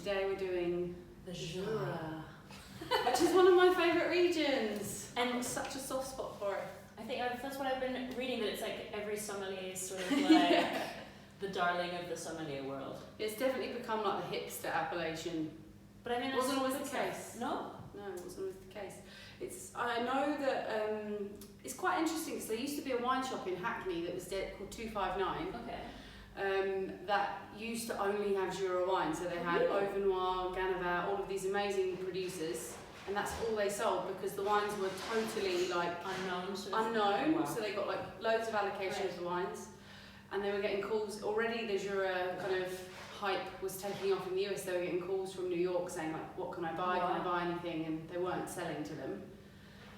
today we're doing the Jura, which is one of my favourite regions. And I've got such a soft spot for it. I think that's what I've been reading, that it's like every sommelier is sort of like the darling of the sommelier world. It's definitely become like the hipster appellation. But I mean, it wasn't always the case. No? No, it wasn't always the case. I know that it's quite interesting because there used to be a wine shop in Hackney that was called 259. Okay. That used to only have Jura wine. So they had Auvernois, Ganavat, all of these amazing producers. And that's all they sold because the wines were totally like unknown. Wow. So they got like loads of allocation of the wines, and they were getting calls already. The Jura kind of hype was taking off in the US. They were getting calls from New York saying like, "What can I buy? Wow. Can I buy anything?" And they weren't selling to them.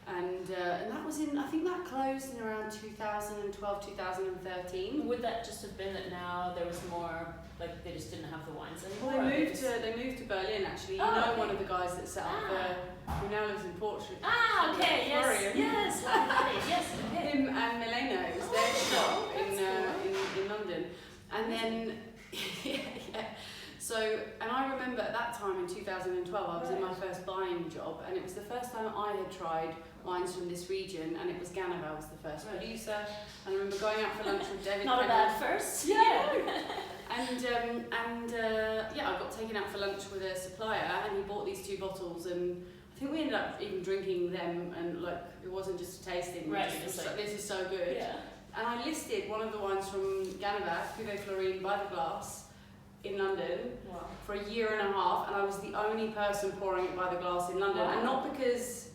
And that was I think that closed in around 2012, 2013. Would that just have been that now there was more, like they just didn't have the wines anymore? Well, they moved to Berlin actually. You know, one of the guys that set up who now lives in Portugal. Okay, yes, yes, yes. Okay. Him and Milena, it was their shop in London. And then, yeah. So, and I remember at that time in 2012, I was in my first buying job, and it was the first time I had tried wines from this region, and it was Ganavat was the first producer. And I remember going out for lunch with David. Not a bad first. Yeah. And I got taken out for lunch with a supplier, and he bought these 2 bottles, and I think we ended up even drinking them, and like it wasn't just a tasting. Right. It was like, this is so good. Yeah. And I listed one of the wines from Ganavat, EP04 by the glass, in London for a year and a half, and I was the only person pouring it by the glass in London, and not because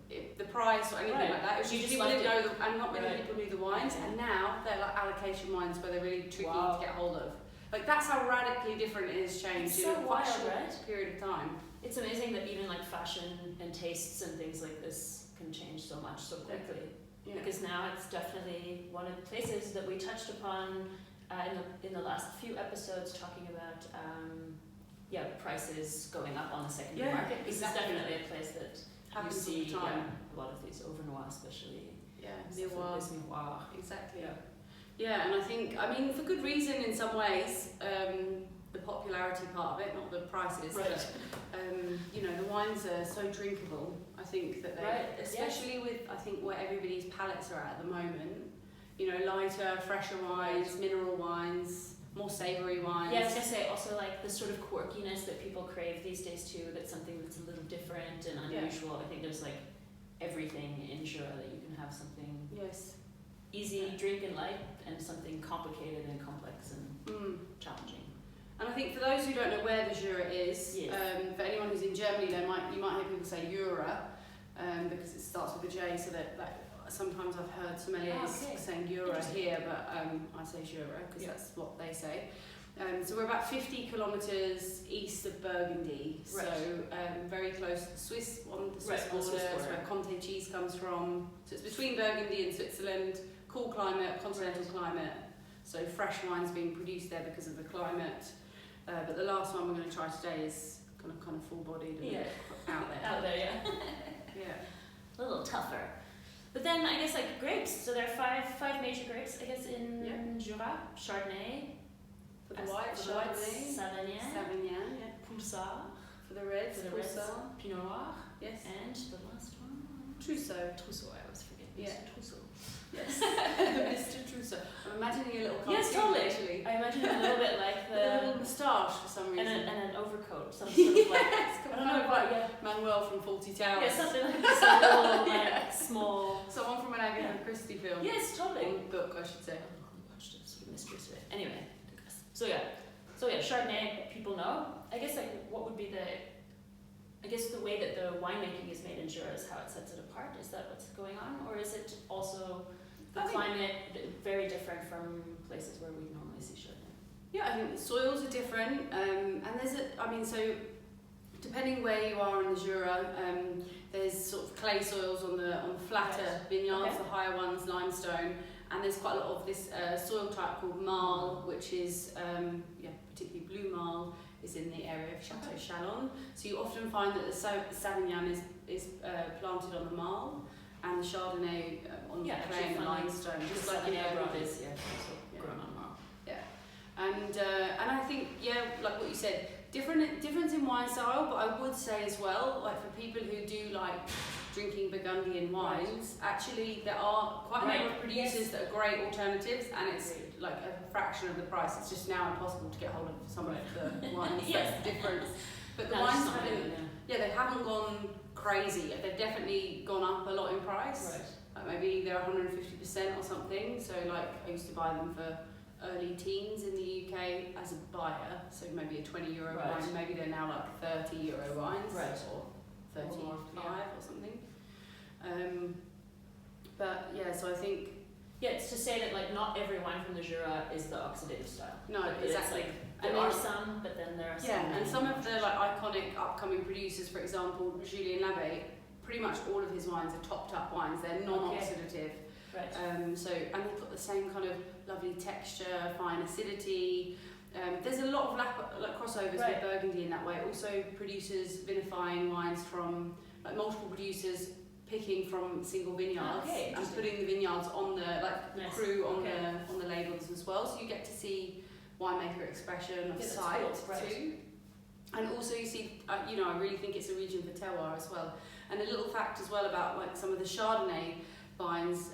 the price or anything like that. It was just people didn't know, and not many people knew the wines. And now they're like allocation wines where they're really tricky to get hold of. Like that's how radically different it has changed in a quite short period of time. It's amazing that even like fashion and tastes and things like this can change so much so quickly. Yeah. Because now it's definitely one of the places that we touched upon in the last few episodes, talking about prices going up on the secondary market. This is definitely a place that happens you see a lot of these Auvernois, especially. Yeah, Miroir. Exactly. Yeah, and I think, for good reason in some ways, the popularity part of it, not the prices, but the wines are so drinkable. I think that they, especially with where everybody's palates are at the moment. Lighter, fresher wines, mineral wines, more savoury wines. Yeah, I was going to say also like the sort of quirkiness that people crave these days too, that's something that's a little different and unusual. I think there's like everything in Jura that you can have something easy, drink and light, and something complicated and complex and challenging. And I think for those who don't know where the Jura is, for anyone who's in Germany, you might hear people say Jura, because it starts with a J, so that sometimes I've heard sommeliers saying Jura here, but I say Jura because that's what they say. So we're about 50 kilometres east of Burgundy, so very close to the Swiss border, where Comté cheese comes from. So it's between Burgundy and Switzerland, cool climate, continental climate, so fresh wines being produced there because of the climate. But the last one we're going to try today is kind of full-bodied and out there. Yeah. A little tougher. But then I guess like grapes, so there are five major grapes I guess in Jura: Chardonnay, for the white, Chardonnay, Savagnin, Poulsard, for the reds, Poulsard, Pinot Noir, and the last one, Trousseau, I always forget. Trousseau. Yes, Mr. Trousseau. I'm imagining a little costume. Yes, totally. Actually. I imagine a little bit like the little moustache for some reason, and an overcoat, some sort of like I don't know, Manuel from Fawlty Towers. Yeah, something like some little like small. Someone from an Agatha Christie film. Yes, totally. Or book, I should say. I watched it, sort of mysteries of it. Anyway, so Chardonnay people know. I guess like what would be the way that the winemaking is made in Jura is how it sets it apart. Is that what's going on, or is it also the climate very different from places where we normally see Chardonnay? Yeah, I think the soils are different, and so depending where you are in the Jura, there's sort of clay soils on the flatter vineyards, the higher ones, limestone, and there's quite a lot of this soil type called marl, which is particularly blue marl, is in the area of Chateau Chalon. So you often find that the Savagnin is planted on the marl, and the Chardonnay on the clay and the limestone, just like in Burgundy. Grown on marl. Yeah, and I think like what you said, difference in wine style, but I would say as well, like for people who do like drinking Burgundian wines, actually there are quite a number of producers that are great alternatives, and it's like a fraction of the price. It's just now impossible to get hold of some of the wines. That's the difference. But the wines haven't, they haven't gone crazy. They've definitely gone up a lot in price. Right. Like maybe they're 150% or something. So like I used to buy them for early teens in the UK as a buyer, so maybe a €20 wine. Maybe they're now like €30 wines, or 35 or something. But yeah, so I think it's to say that like not every wine from the Jura is the oxidative style. No, exactly. There are some, but then there are some. Yeah, and some of the like iconic upcoming producers, for example, Julien Labbé, pretty much all of his wines are topped up wines. They're non-oxidative. Right. And they've got the same kind of lovely texture, fine acidity. There's a lot of crossovers with Burgundy in that way. Also, producers vinifying wines from like multiple producers picking from single vineyards and putting the vineyards on the crew on the labels as well. So you get to see winemaker expression of sight too. And also you see, I really think it's a region for terroir as well. And a little fact as well about like some of the Chardonnay vines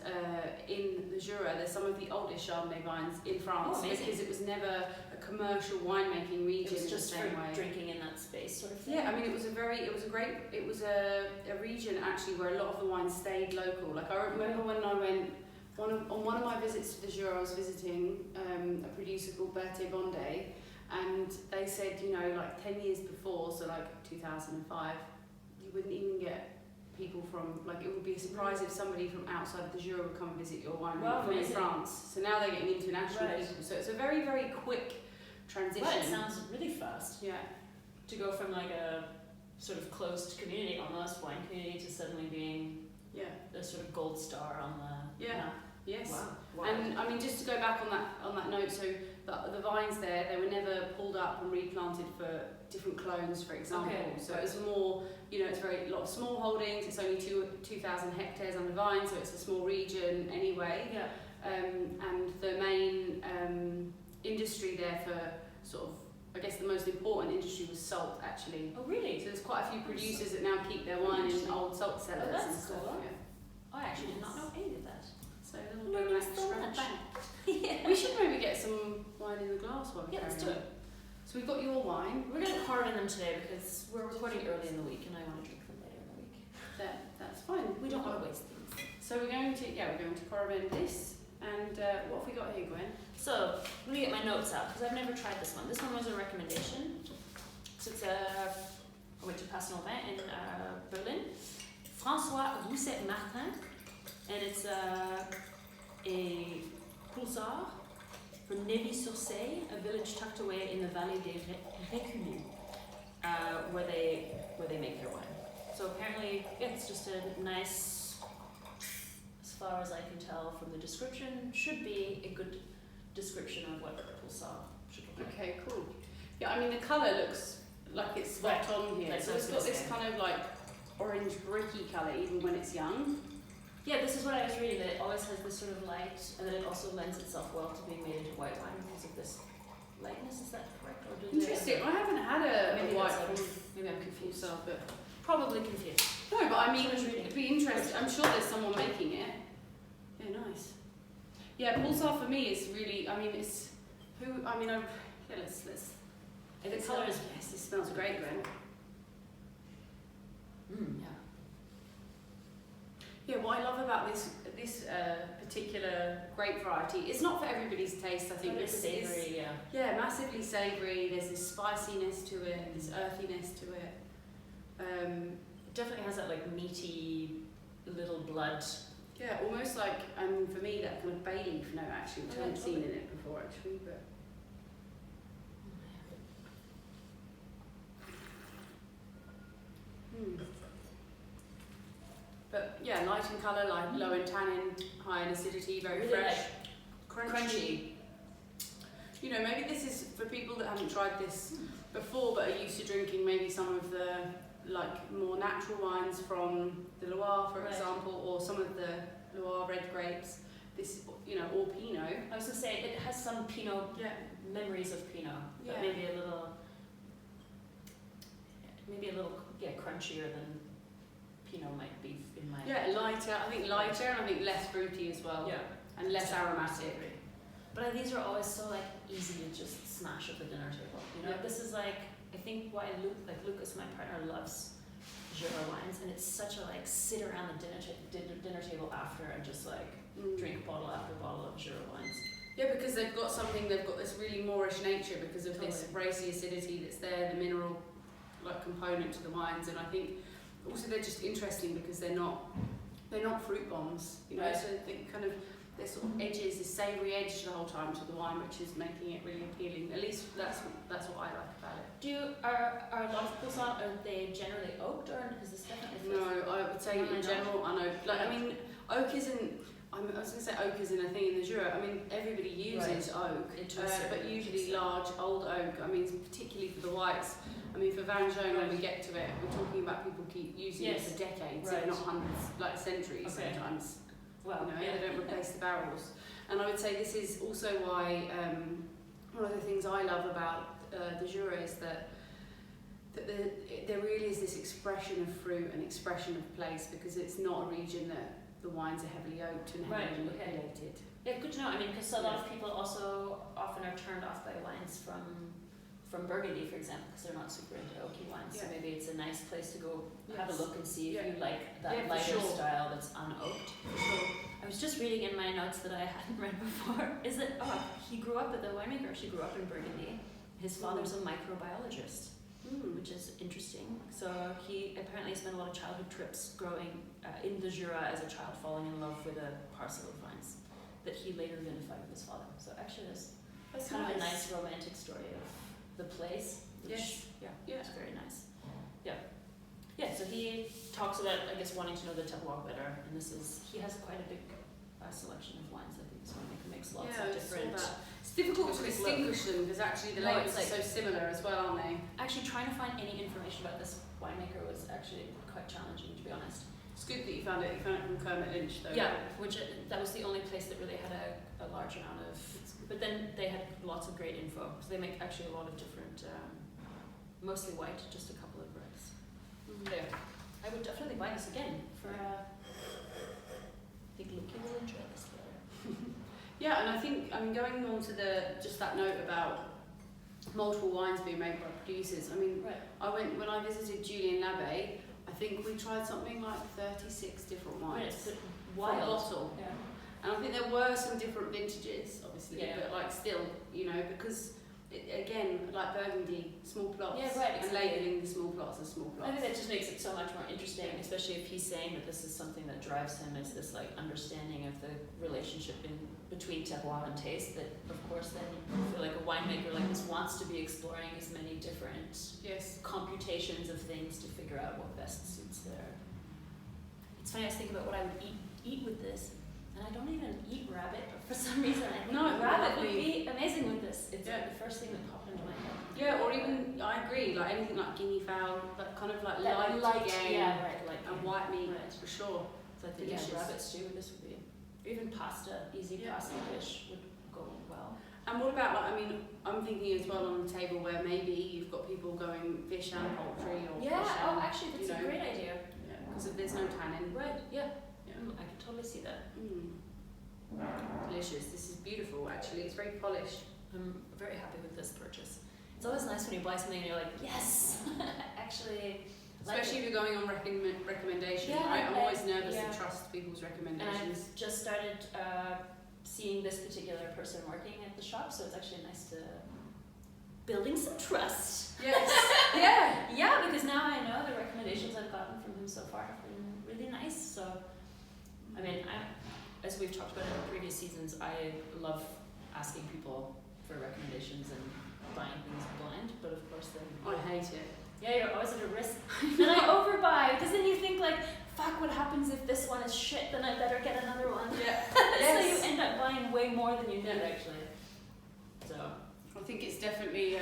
in the Jura. There's some of the oldest Chardonnay vines in France because it was never a commercial winemaking region. It was just for drinking in that space, sort of thing. Yeah, I mean, it was a region actually where a lot of the wines stayed local. Like I remember when I went on one of my visits to the Jura, I was visiting a producer called Berthe Bondet, and they said, like 10 years before, so like 2005, you wouldn't even get people from, like, it would be a surprise if somebody from outside of the Jura would come and visit your winery from France. So now they're getting international people. So it's a very, very quick transition. Well, it sounds really fast. Yeah. To go from like a sort of closed community, almost wine community, to suddenly being the sort of gold star on the map. Yes. Wow. And I mean, just to go back on that note, so the vines there, they were never pulled up and replanted for different clones, for example. So it's more, it's a lot of small holdings. It's only 2,000 hectares under vine, so it's a small region anyway. Yeah. And the main industry there for sort of, I guess the most important industry was salt, actually. Oh, really? So there's quite a few producers that now keep their wine in old salt cellars and stuff. Cool. Yeah. I actually did not know any of that. So a little bit of Yeah. We should maybe get some wine in the glass while we're let's do it. So we've got your wine. We're going to carbon them today because we're recording early in the week and I want to drink them later in the week. That's fine. We don't want to waste things. So we're going to carbon this. And what have we got here, Gwen? So let me get my notes out because I've never tried this one. This one was a recommendation. So it's I went to Passion Vin in Berlin. François Rousset-Martin, and it's a Poulsard from Neuvy-sur-Seille, a village tucked away in the Vallée des Réculés, where they make their wine. So apparently, it's just a nice, as far as I can tell from the description, should be a good description of what Poulsard should look like. Okay, cool. Yeah, I mean the colour looks like it's spot on here. So it's got this kind of like orange bricky colour even when it's young. Yeah, this is what I was reading, that it always has this sort of light, and then it also lends itself well to being made into white wine because of this lightness. Is that correct? Or interesting. I haven't had a white from. Maybe I'm confused. But probably confused. No, but I mean, it'd be interesting. I'm sure there's someone making it. Yeah, nice. Yeah, Poulsard for me is really. I mean, it's who. I mean, let's. And the colour is. Yes, it smells great, Gwen. Yeah. Yeah, what I love about this particular grape variety, it's not for everybody's taste, I think. It's savoury, Yeah, massively savoury. There's this spiciness to it, this earthiness to it. It definitely has that like meaty little blood. Yeah, almost like, for me, that kind of bay leaf note actually, which I haven't seen in it before actually, but. But yeah, light in colour, like low in tannin, high in acidity, very really fresh, like crunchy. Maybe this is for people that haven't tried this before but are used to drinking maybe some of the like more natural wines from the Loire, for example, or some of the Loire red grapes. This, or Pinot. I was gonna say it has some Pinot memories of Pinot, but maybe a little maybe a little crunchier than Pinot might be in my. Yeah, lighter. I think lighter, and I think less fruity as well. Yeah. And less aromatic. But these are always so like easy to just smash at the dinner table. You know, this is like I think why Lucas, my partner, loves Jura wines, and it's such a like sit around the dinner table after and just like drink bottle after bottle of Jura wines. Yeah, because they've got this really Moorish nature because of this racy acidity that's there, the mineral like component to the wines, and I think also they're just interesting because they're not fruit bombs, you know. So they kind of there's sort of edges, this savoury edge the whole time to the wine, which is making it really appealing. At least that's what I like about it. Are a lot of Poulsard, are they generally oaked, or is this definitely? No, I would say in general unoaked. Like I mean, oak isn't. I was going to say oak isn't a thing in the Jura. I mean, everybody uses oak, but usually large old oak. I mean, particularly for the whites. I mean, for Vin Jaune, when we get to it, we're talking about people keep using it for decades, if not hundreds, like centuries sometimes. Well, they don't replace the barrels. And I would say this is also why one of the things I love about the Jura is that there really is this expression of fruit and expression of place, because it's not a region that the wines are heavily oaked and heavily manipulated. Yeah, good to know. I mean, because a lot of people also often are turned off by wines from Burgundy, for example, because they're not super into oaky wines. So maybe it's a nice place to go have a look and see if you like that lighter style that's unoaked. I was just reading in my notes that I hadn't read before. Is that he grew up the winemaker actually grew up in Burgundy. His father's a microbiologist, which is interesting. So he apparently spent a lot of childhood trips growing in the Jura as a child, falling in love with a parcel of vines that he later vinified with his father. So actually, that's kind of a nice romantic story of the place. Which, it's very nice. Yeah, so he talks about, I guess, wanting to know the terroir better, and he has quite a big selection of wines. I think this winemaker makes lots of different. It's difficult to distinguish them because actually the labels are so similar as well, aren't they? Actually, trying to find any information about this winemaker was actually quite challenging, to be honest. It's good that you found it. You found it from Kermit Lynch, though. Yeah, that was the only place that really had a large amount of. But then they had lots of great info. So they make actually a lot of different, mostly white, just a couple of reds. There. I would definitely buy this again for. I think Luki will enjoy this later. Yeah, and I think going on to just that note about multiple wines being made by producers. I mean, when I visited Julien Labbé, I think we tried something like 36 different wines for a bottle. Yeah. And I think there were some different vintages, obviously, but like still, because again, like Burgundy, small plots, and labelling the small plots as small plots. I think that just makes it so much more interesting, especially if he's saying that this is something that drives him, is this like understanding of the relationship between terroir and taste. That of course then you feel like a winemaker like this wants to be exploring as many different computations of things to figure out what best suits their. It's funny, I was thinking about what I would eat with this. And I don't even eat rabbit, but for some reason I think rabbit would be amazing with this. It's like the first thing that popped into my head. Yeah, or even, I agree, like anything like guinea fowl, that kind of like light game, and white meat, for sure. So I think rabbit stew, this would be, or even pasta, easy pasta dish would go well. And what about, I'm thinking as well on the table where maybe you've got people going fish and poultry, or fish and, actually that's a great idea. Yeah, because there's no tannin. Right, I can totally see that. Delicious. This is beautiful, actually. It's very polished. I'm very happy with this purchase. It's always nice when you buy something and you're like, yes! Actually, especially if you're going on recommendation, right? I'm always nervous to trust people's recommendations. And I've just started seeing this particular person working at the shop, so it's actually nice to building some trust. Yes. Yeah, because now I know the recommendations I've gotten from him so far have been really nice. So, I mean, as we've talked about in previous seasons, I love asking people for recommendations and buying things blind, but of course then I hate it. Yeah, you're always at a risk. Then I overbuy, because then you think like, fuck, what happens if this one is shit, then I better get another one. Yeah. So you end up buying way more than you need actually. So I think it's definitely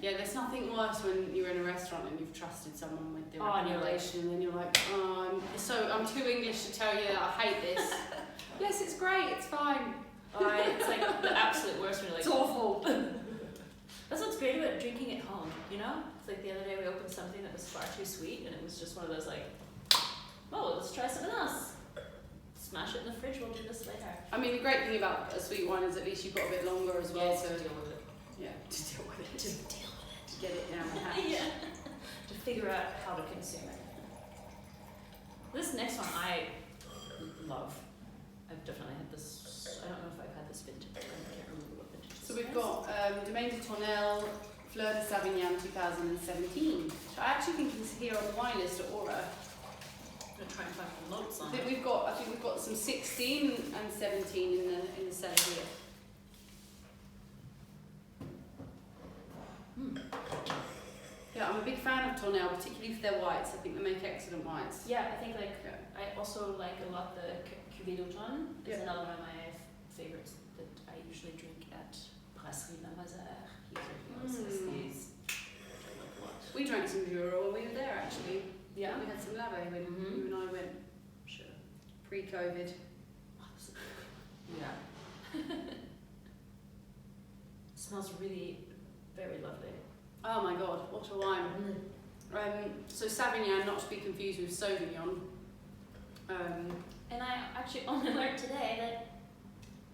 there's nothing worse when you're in a restaurant and you've trusted someone with the recommendation and then you're like, I'm too English to tell you that I hate this. Yes, it's great, it's fine. It's like the absolute worst when you're like, it's awful. That's what's great about drinking at home, you know? It's like the other day we opened something that was far too sweet, and it was just one of those like, oh, let's try something else. Smash it in the fridge, we'll do this later. I mean, the great thing about a sweet wine is at least you've got a bit longer as well Yes, to deal with it. Yeah, to deal with it. To deal with it. To get it down the hatch. Yeah. To figure out how to consume it. This next one I love. I've definitely had this. I don't know if I've had this vintage. I can't remember what vintage. So we've got Domaine de Tournelle, Fleur de Savagnin 2017. Which I actually think is here on the wine list at Aura. I'm gonna try and find the notes on I think we've got some 16 and 17 in the cellar here. Yeah, I'm a big fan of Tournelle, particularly for their whites. I think they make excellent whites. Yeah, I think I also like a lot the Vin Jaune. Is another one of my favorites that I usually drink at Brasserie La Mazère. These. We drank some Jura when we were there actually. Yeah. We had some Lave when you and I went. Sure. Pre-COVID. Yeah. Smells really very lovely. Oh my god, what a wine. So Savagnin, not to be confused with Sauvignon. And I actually only learned today that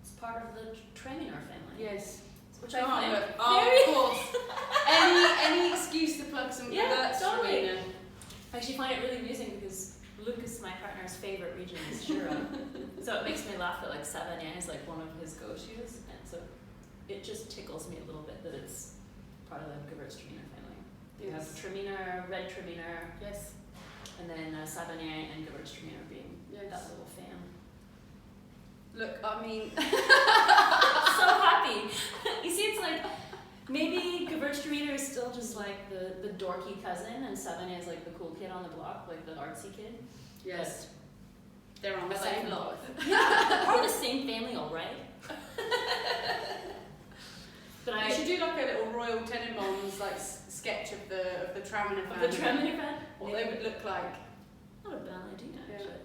it's part of the Treminor family. Yes. Which I find very... of course. any excuse to plug some totally. Treminor. I actually find it really amusing because Lucas, my partner's favourite region, is Jura. So it makes me laugh that like Savagnin is like one of his go-tos, and so it just tickles me a little bit that it's part of the Gewürztraminer family. You have Traminer, red Traminer, yes, and then Savagnin and Gewürztraminer being that little fam. Look, I mean, so happy. You see, it's like maybe Gewürztraminer is still just like the dorky cousin, and Savagnin is like the cool kid on the block, like the artsy kid. Yes, they're on the same block. Yeah, they're part of the same family, all right. But you should do like a little Royal Tenenbaums like sketch of the Traminer family. Of the Traminer family? What they would look like. Not a bad idea, actually.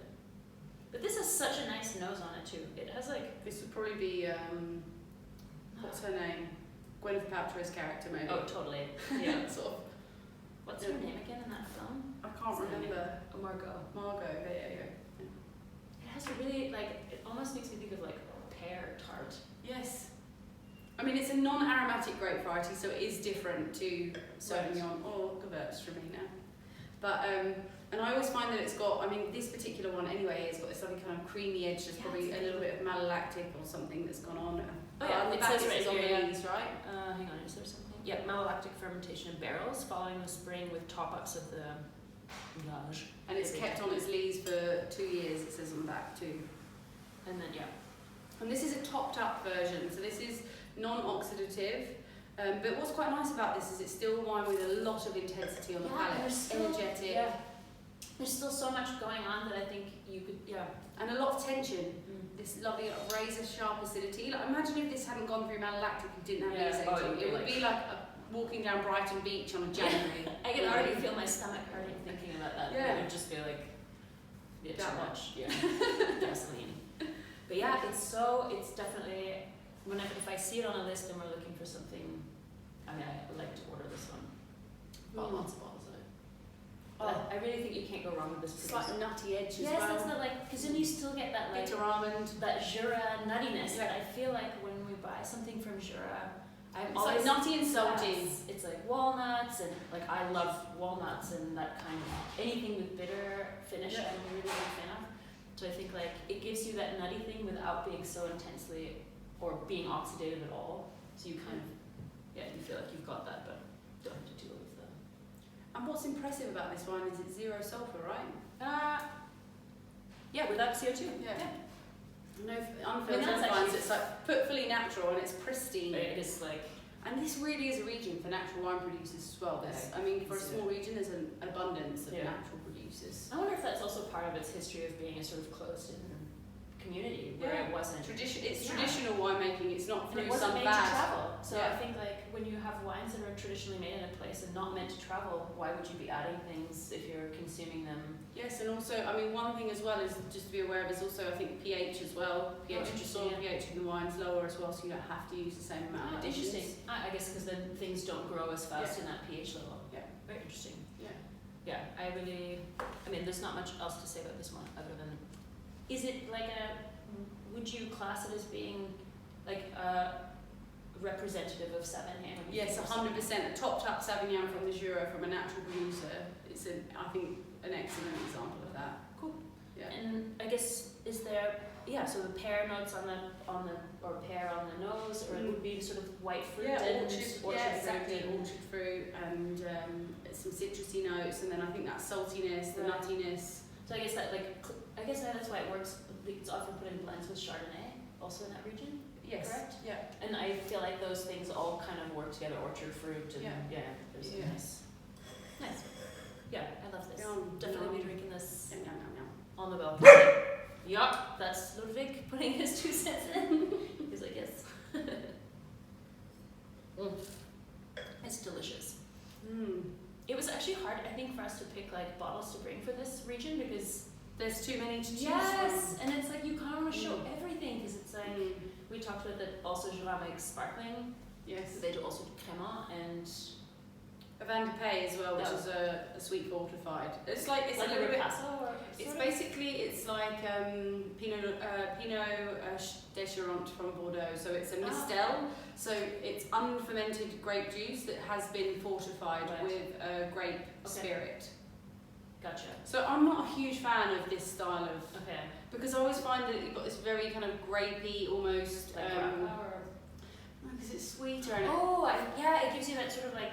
But this has such a nice nose on it too. It has like... This would probably be, what's her name? Gwyneth Paltrow's character maybe. Oh, totally. Yeah. Sort of. What's her name again in that film? I can't remember. Margot. There you go. It has a really, like, it almost makes me think of like pear tart. Yes. I mean, it's a non-aromatic grape variety, so it is different to Sauvignon or Gewürztraminer. But, and I always find that it's got, I mean, this particular one anyway, it's got this lovely kind of creamy edge. There's probably a little bit of malolactic or something that's gone on. Oh yeah, the it back says right on here, the leaves, right? Hang on, is there something? Yeah, malolactic fermentation in barrels following the spring with top-ups of the melange. And it's kept on its leaves for 2 years, it says on the back too. And then, And this is a topped up version, so this is non-oxidative. But what's quite nice about this is it's still wine with a lot of intensity on the palate, energetic. Yeah. There's still so much going on that I think you could, and a lot of tension. This lovely razor sharp acidity. Like, imagine if this hadn't gone through malolactic and didn't have these aging. It would be like walking down Brighton Beach on a January. I can already feel my stomach hurting thinking about that. Yeah. It would just be like, too much. Yeah. Gasoline. But yeah, it's definitely, if I see it on a list and we're looking for something, I mean, I would like to order this one. Lots of bottles of it. I really think you can't go wrong with this. Slight nutty edge as well. Yes, that's not like, because then you still get that like bitter almond, that Jura nuttiness that I feel like when we buy something from Jura, it's like nutty and salty. It's like walnuts, and like I love walnuts and that kind of anything with bitter finish. I'm a really big fan of. So I think like it gives you that nutty thing without being so intensely or being oxidative at all. So you kind of you feel like you've got that, but don't have to deal with the. And what's impressive about this wine is it's zero sulfur, right? Yeah, without CO2. Yeah. No unfiltered wines. It's like fully natural and it's pristine. It is like. And this really is a region for natural wine producers as well. I mean, for a small region, there's an abundance of natural producers. I wonder if that's also part of its history of being a sort of closed-in community where it wasn't. It's traditional winemaking. It's not through and it wasn't some made bad. to travel. So I think like when you have wines that are traditionally made in a place and not meant to travel, why would you be adding things if you're consuming them? Yes, and also, I mean, one thing as well is just to be aware of is also, I think, pH as well. pH of the soil, pH in the wine's lower as well, so you don't have to use the same amount of additions. Interesting. I guess because then things don't grow as fast in that pH level. Yeah. Very interesting. Yeah. Yeah, I mean, there's not much else to say about this one other than, is it like would you class it as being like representative of Savagnin? Yes, 100%. A topped up Savagnin from the Jura from a natural producer. It's I think an excellent example of that. Cool. Yeah. And I guess is there so the pear notes on the or pear on the nose, or it would be sort of white fruit and orchard fruit and some citrusy notes, and then I think that saltiness, the nuttiness. So I guess that's why it works. It's often put in blends with Chardonnay, also in that region. Yes. Correct? Yeah. And I feel like those things all kind of work together, orchard fruit and there's a nice. Yeah, I love this. Definitely be drinking this on the balcony. Yup, that's Ludwig putting his 2 cents in. Because I guess it's delicious. It was actually hard, I think, for us to pick like bottles to bring for this region because there's too many to choose from. And it's like you kind of want to show everything because it's like we talked about that also Jura makes sparkling. Yes. They do also crema and a Van de Pey as well, which is a sweet fortified. It's like a little bit. It's basically like Pinot de Charente from Bordeaux. So it's a mistel. So it's unfermented grape juice that has been fortified with a grape spirit. Gotcha. So I'm not a huge fan of this style of because I always find that you've got this very kind of grapey almost. Because it's sweeter and it gives you that sort of like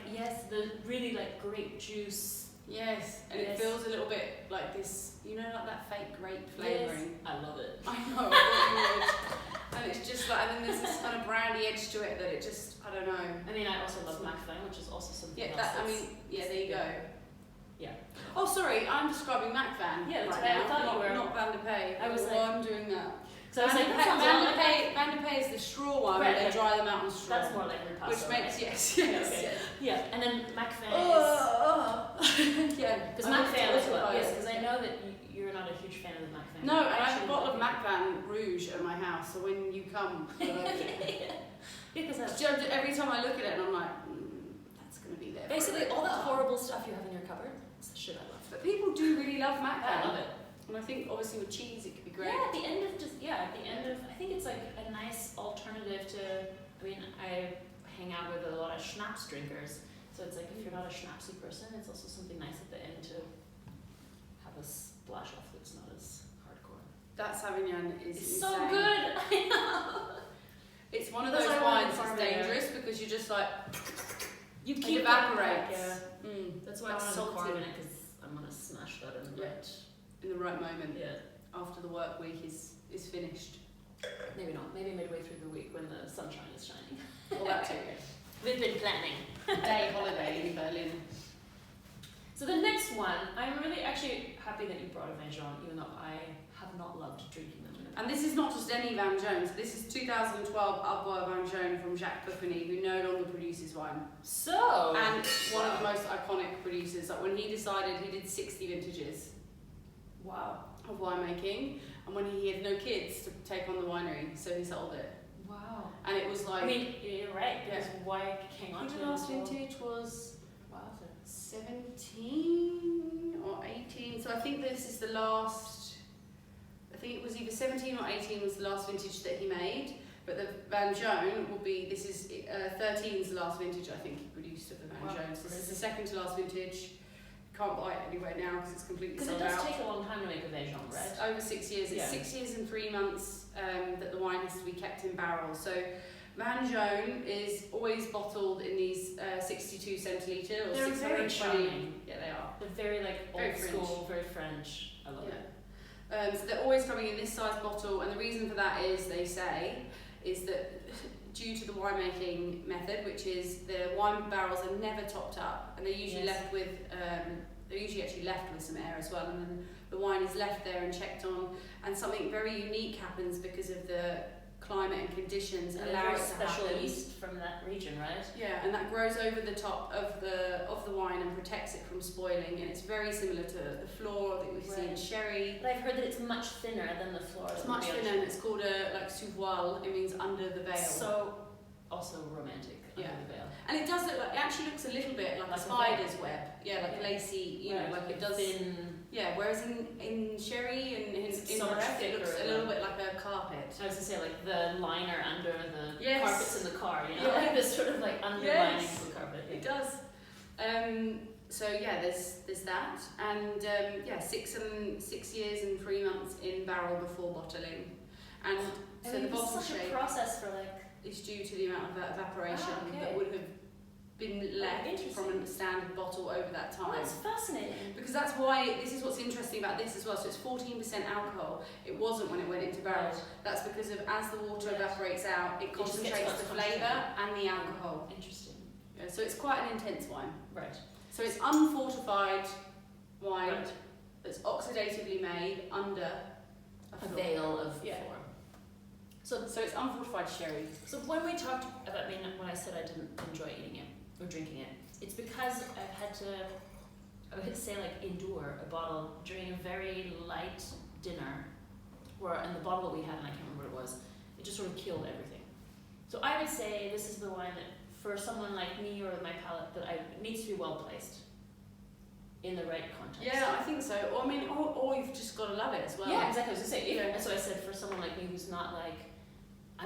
the really like grape juice. Yes, and it feels a little bit like this, like that fake grape flavouring. I love it. I know, I thought you would. And it's just like, and then there's this kind of brandy edge to it that it just, I don't know. I mean, I also love Macfin, which is also something else. There you go. Yeah. Oh, sorry, I'm describing Macfin. Yeah, that's right right. now. I thought you were. Not Van de Pey. I was I'm doing that. So I was like, Van de Pey is the straw one, where they dry them out on straw. That's more like ripasso. Which makes, yes. Yeah, and then Macfin is... Because Macfin as well, because I know that you're not a huge fan of the Macfin. No, and I have a bottle of Macfin Rouge at my house, so when you come, because every time I look at it, and I'm like, that's going to be there. Basically, all that horrible stuff you have in your cupboard, it's the shit I love. But people do really love Macfin. I love it. And I think obviously with cheese it could be great. Yeah, at the end of, I think it's like a nice alternative to, I mean, I hang out with a lot of schnapps drinkers, so it's like if you're not a schnapsy person, it's also something nice at the end to have a splash off that's not as hardcore. That Savagnin is insane. So good! I know! It's one of those wines that's dangerous because you're just like, you keep evaporates. That's why I want to carve in it, because I'm going to smash that in the right moment. Yeah. After the work week is finished. Maybe not. Maybe midway through the week when the sunshine is shining. Well, that too. We've been planning. Day holiday in Berlin. So the next one, I'm really actually happy that you brought a Vin Jaune, even though I have not loved drinking them. And this is not just any Vin Jaune. This is 2012 Arbois Vin Jaune from Jacques Puffeney, who no longer produces wine. So. And one of the most iconic producers. Like when he decided, he did 60 vintages. Wow. Of winemaking, and when he had no kids to take on the winery, so he sold it. Wow. And it was like, I mean, you're right, because why came on to the last vintage was 17 or 18, so I think this is the last, I think it was either 17 or 18 was the last vintage that he made, but the Vin Jaune will be, this is 13 is the last vintage I think he produced of the Vin Jaune, so this is the second to last vintage. Can't buy it anywhere now because it's completely sold out. Because it does take a long time to make a Vin Jaune, right? Over 6 years. It's 6 years and 3 months that the wine has to be kept in barrels. So Vin Jaune is always bottled in these 62 centilitre or 620. Very charming. Yeah, they are. They're very like very old school, very French. I love it. So they're always coming in this size bottle, and the reason for that is, they say, is that due to the winemaking method, which is the wine barrels are never topped up, and they're usually left with they're usually actually left with some air as well, and then the wine is left there and checked on, and something very unique happens because of the climate and conditions allow it to special happen. yeast from that region, right? Yeah, and that grows over the top of the wine and protects it from spoiling, and it's very similar to the Fleur that we see in sherry. But I've heard that it's much thinner than the Fleur. It's much thinner, and it's called sous voile. It means under the veil. So also romantic. Under the veil. And it does look like, it actually looks a little bit like a spider's web. Yeah, like lacy, you know, like it does. Yeah, whereas in sherry and in so Bref, it looks a little bit like a carpet. I was going to say, like the liner under the Yes. carpets in the car, you know? Yeah. Like this sort of like underlining of the carpet. It does. So yeah, there's that. And 6 years and 3 months in barrel before bottling. And so the bottle such shape a process for like... is due to the amount of evaporation that would have been left from a standard bottle over that time. Oh, that's fascinating. Because that's why, this is what's interesting about this as well. So it's 14% alcohol. It wasn't when it went into barrels. That's because of as the water evaporates out, it concentrates the flavour and the alcohol. Interesting. Yeah, so it's quite an intense wine. Right. So it's unfortified wine that's oxidatively made under a veil of form. So it's unfortified sherry. So when we talked about, when I said I didn't enjoy eating it or drinking it, it's because I've had to, I would say like endure a bottle during a very light dinner, and the bottle that we had, and I can't remember what it was, it just sort of killed everything. So I would say this is the wine that for someone like me or my palate that it needs to be well placed in the right context. Yeah, I think so. Or you've just got to love it as well. Yeah, exactly. I was going to say, so I said for someone like me who's not like,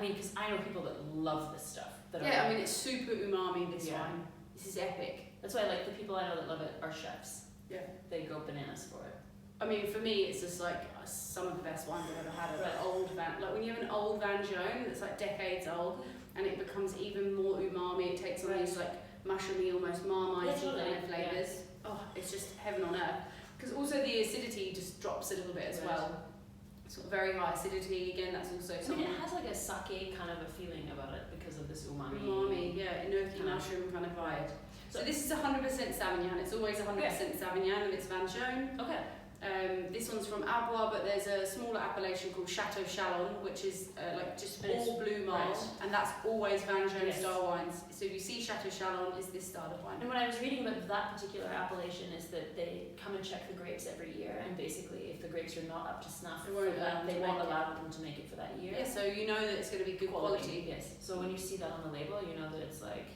because I know people that love this stuff. It's super umami, this wine. This is epic. That's why the people I know that love it are chefs. Yeah. They go bananas for it. For me, it's just like some of the best wines I've ever had. Like when you have an old Vin Jaune that's like decades old, and it becomes even more umami, it takes on these like mushroomy, almost marmite kind of flavours. Oh, it's just heaven on earth. Because also the acidity just drops a little bit as well. Sort of very high acidity, again, that's also something. It has like a sake kind of a feeling about it because of this umami. Enoki mushroom kind of vibe. So this is 100% Savagnin. It's always 100% Savagnin, and it's Vin Jaune. Okay. This one's from Arbois, but there's a smaller appellation called Chateau Chalon, which is just all blue mold, and that's always Vin Jaune style wines. So if you see Chateau Chalon, is this style of wine. And when I was reading about that particular appellation, is that they come and check the grapes every year, and basically if the grapes are not up to snuff, they won't allow them to make it for that year. Yeah, so you know that it's going to be good quality. Yes. So when you see that on the label, you know that it's like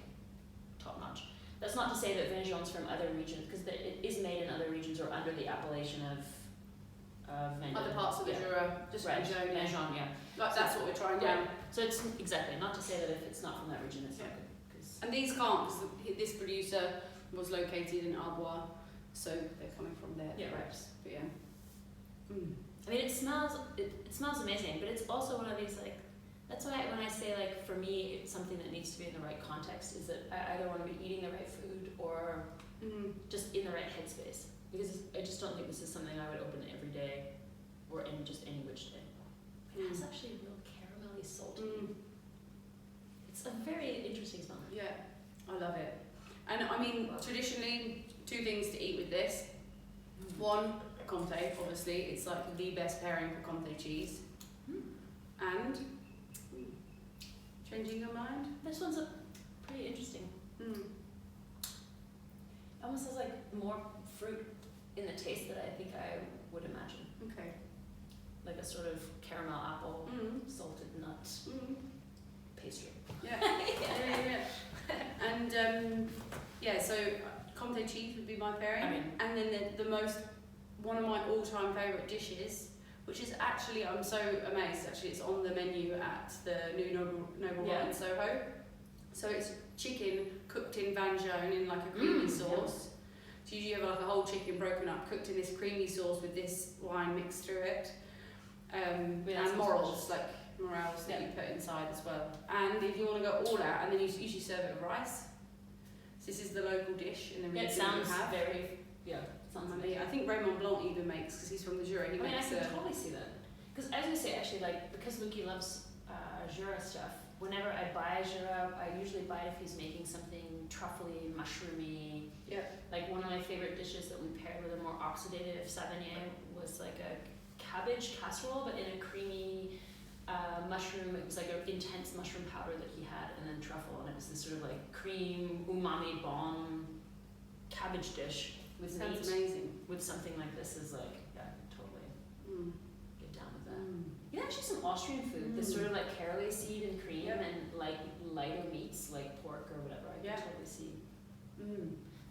top notch. That's not to say that Vin Jaune's from other regions, because it is made in other regions or under the appellation of Vin Jaune. Other parts of the Jura, just Vin Jaune. Vin Jaune, that's what we're trying down. So it's exactly, not to say that if it's not from that region, it's not good. And these can't, because this producer was located in Arbois, so they're coming from there. Yeah, right. But it smells amazing, but it's also one of these that's why when I say for me it's something that needs to be in the right context, is that I either want to be eating the right food or just in the right headspace, because I just don't think this is something I would open every day or in just any which day. It has actually real caramelly salt. It's a very interesting smell. Yeah, I love it. And traditionally, 2 things to eat with this. One, Comté, obviously, it's like the best pairing for Comté cheese. And changing your mind? This one's pretty interesting. It almost has more fruit in the taste that I think I would imagine. Okay. Like a sort of caramel apple, salted nut pastry. Yeah. And so Comté cheese would be my pairing. And then one of my all-time favourite dishes, which is actually, I'm so amazed, it's on the menu at the new Noble Rot in Soho. So it's chicken cooked in Vin Jaune in a creamy sauce. So usually you have a whole chicken broken up, cooked in this creamy sauce with this wine mixed through it. And morels that you put inside as well. And if you want to go all out, and then you usually serve it with rice. So this is the local dish in the region. It sounds very, I think Raymond Blanc even makes, because he's from the Jura. I can totally see that. Because I was going to say, actually, because Luki loves Jura stuff, whenever I buy Jura, I usually buy it if he's making something truffly, mushroomy. Yeah. One of my my favorite dishes that we paired with a more oxidative Savagnin was like a cabbage casserole, but in a creamy mushroom. It was like an intense mushroom powder that he had, and then truffle, and it was this sort of like cream umami bomb cabbage dish with Sounds meat. amazing. With something like this is like, yeah, totally get down with that. Yeah, actually some Austrian food, this sort of like caraway seed and cream and like lighter meats like pork or whatever. I can totally see.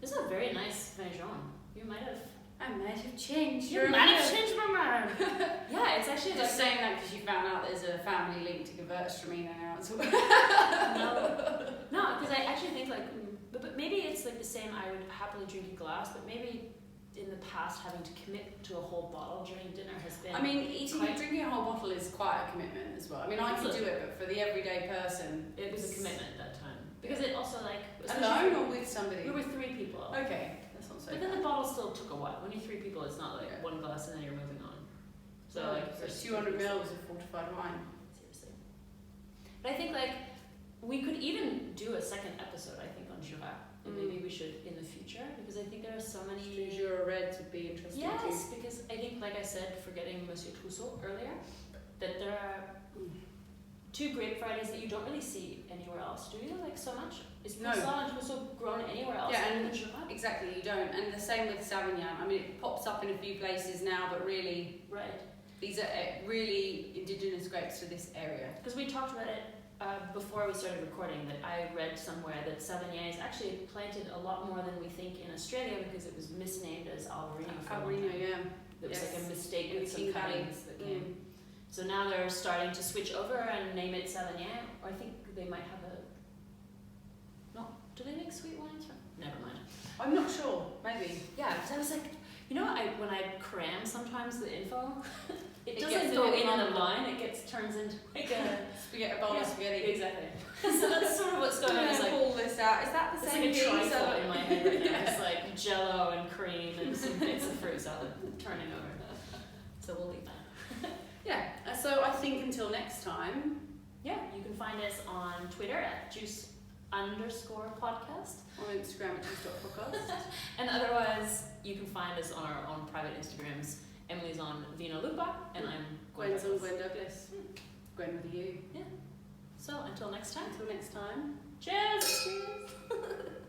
This is a very nice Vin Jaune. You might have. I might have changed. You might have changed my mind. Yeah, it's actually just like saying that because you found out there's a family link to Gewürztraminer now. No, because I actually think like, but maybe it's like the same. I would happily drink a glass, but maybe in the past having to commit to a whole bottle during dinner has been. I mean, drinking a whole bottle is quite a commitment as well. I mean, I could do it, but for the everyday person, it was a commitment at that time. Because it also like alone or with somebody. We were 3 people. Okay, that's not so. But then the bottle still took a while. When you're 3 people, it's not like one glass and then you're moving on. So like for 200 mils of fortified wine. Seriously. But I think like we could even do a second episode. I think on Jura, and maybe we should in the future, because I think there are so many. Jura Reds would be interesting too. Yes, because I think, like I said, forgetting Monsieur Trousseau earlier, that there are 2 grape varieties that you don't really see anywhere else, do you? Like so much? Is Poulsard and Trousseau grown anywhere else? Yeah, and Jura? exactly, you don't. And the same with Savagnin. I mean, it pops up in a few places now, but really, these are really indigenous grapes to this area. Because we talked about it before we started recording, that I read somewhere that Savagnin is actually planted a lot more than we think in Australia, because it was misnamed as Albarino. Albarino, yeah. It was like a mistake with some King cuttings that came. So now they're starting to switch over and name it Savagnin. Or I think they might have a. No, do they make sweet wines? Never mind. I'm not sure. Maybe. Yeah, because I was like, you know, when I cram sometimes the info, it doesn't gets go in a line. It turns into like a bowl of spaghetti. Exactly. So that's sort of what's going on. It's like pull this out. Is that the it's same like a thing? trifle in my head right now. It's like Jello and cream and some bits of fruit salad turning over. So we'll leave that. Yeah, so I think until next time. Yeah, you can find us on Twitter at juice_podcast. On Instagram at juice.podcast. And otherwise, you can find us on our own private Instagrams. Emily's on Vino Lupa, and I'm Gwen's on Gwen Douglas. Gwen with a U. Yeah. So until next time. Until next time. Cheers! Cheers!